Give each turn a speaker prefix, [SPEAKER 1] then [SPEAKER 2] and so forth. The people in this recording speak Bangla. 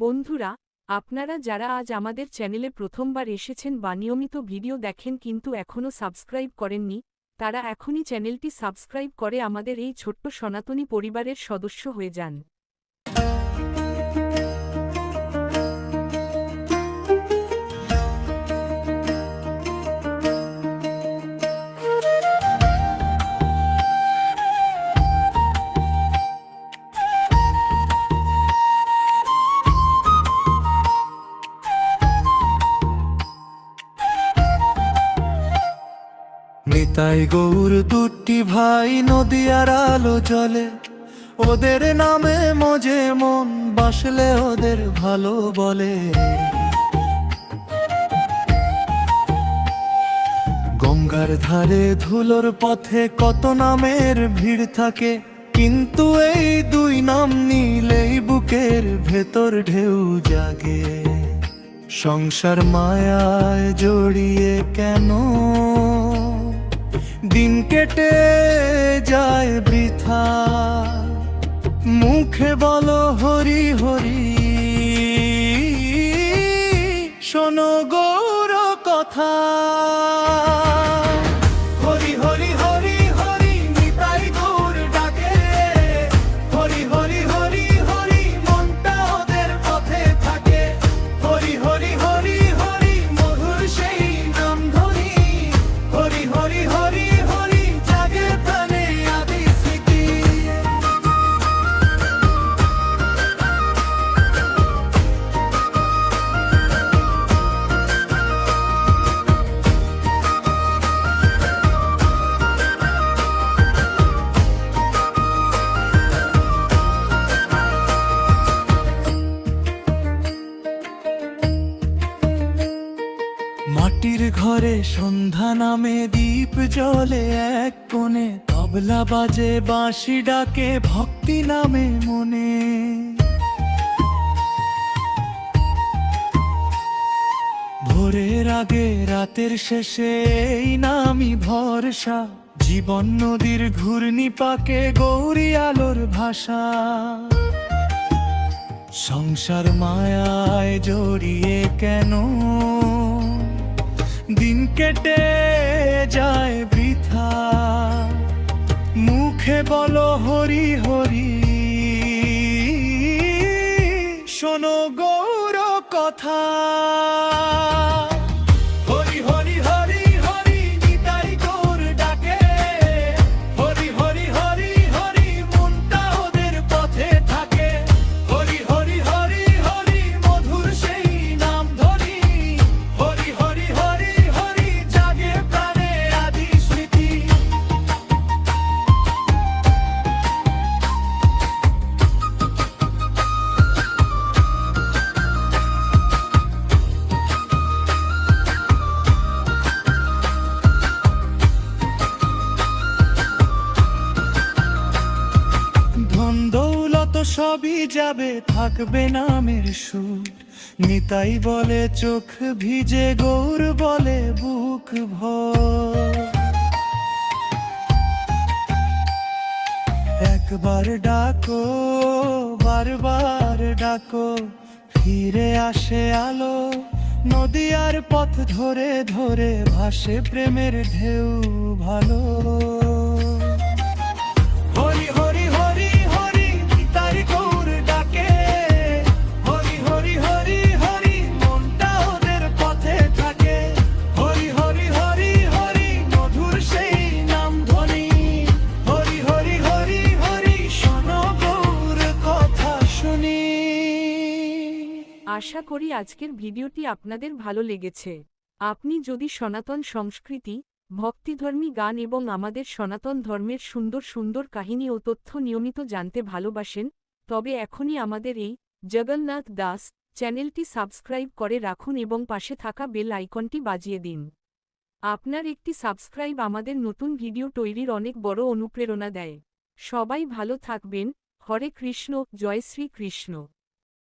[SPEAKER 1] বন্ধুরা, আপনারা যারা আজ আমাদের চ্যানেলে প্রথমবার এসেছেন বা নিয়মিত ভিডিও দেখেন কিন্তু এখনও সাবস্ক্রাইব করেননি, তারা এখনই চ্যানেলটি সাবস্ক্রাইব করে আমাদের এই ছোট্ট সনাতনী পরিবারের সদস্য হয়ে যান।
[SPEAKER 2] নিতাই গৌর দুটি ভাই নদীয়ার আলো জলে, ওদের নামে মজে মন বাসলে ওদের ভালো বলে। গঙ্গার ধারে ধুলোর পথে কত নামের ভিড় থাকে, কিন্তু এই দুই নাম নিলেই বুকের ভেতর ঢেউ জাগে। সংসার মায়ায় জড়িয়ে কেন দিন কেটে যায় বৃথা, মুখে বলো হরি হরি, শোনো গৌর কথা। হরি হরি হরি হরি নিতাই গৌর ডাকে, হরি হরি হরি হরি মনটা ওদের পথে থাকে। হরি হরি হরি হরি মধুর সেই নাম ধরি, হরি হরি হরি হরি জাগে প্রাণে আদি স্মৃতি। মাটির ঘরে সন্ধ্যা নামে দীপ জ্বলে এক কোণে, তবলা বাজে বাঁশি ডাকে ভক্তি নামে মনে। ভোরের আগে রাতের শেষে এই নামই ভরসা, জীবন নদীর ঘূর্ণি পাকে গৌরী আলোর ভাষা। সংসার মায়ায় জড়িয়ে কেন দিন কেটে যায় বৃথা, মুখে বলো হরি হরি, শোনো গৌর কথা। হরি হরি হরি হরি নিতাই গৌর ডাকে, হরি হরি হরি হরি মনটা ওদের পথে থাকে। হরি হরি হরি হরি মধুর সেই নাম ধরি, হরি হরি হরি হরি জাগে প্রাণে আদি স্মৃতি। ধন দৌলত সবই যাবে, থাকবে নামের সুর। নিতাই বলে চোখ ভিজে, গৌর বলে বুক ভর। একবার ডাকো বারবার ডাকো, ফিরে আসে আলো। নদীয়ার পথ ধরে ধরে ভাসে প্রেমের ঢেউ ভালো। হরি হরি হরি হরি নিতাই গৌর ডাকে, হরি হরি হরি হরি মনটা ওদের পথে থাকে। হরি হরি হরি হরি মধুর সেই নাম ধ্বনি, হরি হরি হরি হরি শোনো গৌর কথা শুনি।
[SPEAKER 1] আশা করি আজকের ভিডিওটি আপনাদের ভালো লেগেছে। আপনি যদি সনাতন সংস্কৃতি, ভক্তিধর্মী গান এবং আমাদের সনাতন ধর্মের সুন্দর সুন্দর কাহিনী ও তথ্য নিয়মিত জানতে ভালোবাসেন, তবে এখনই আমাদের এই জগন্নাথ দাস চ্যানেলটি সাবস্ক্রাইব করে রাখুন এবং পাশে থাকা বেল আইকনটি বাজিয়ে দিন। আপনার একটি সাবস্ক্রাইব আমাদের নতুন ভিডিও তৈরির অনেক বড় অনুপ্রেরণা দেয়। সবাই ভালো থাকবেন। হরে কৃষ্ণ, জয় শ্রী কৃষ্ণ।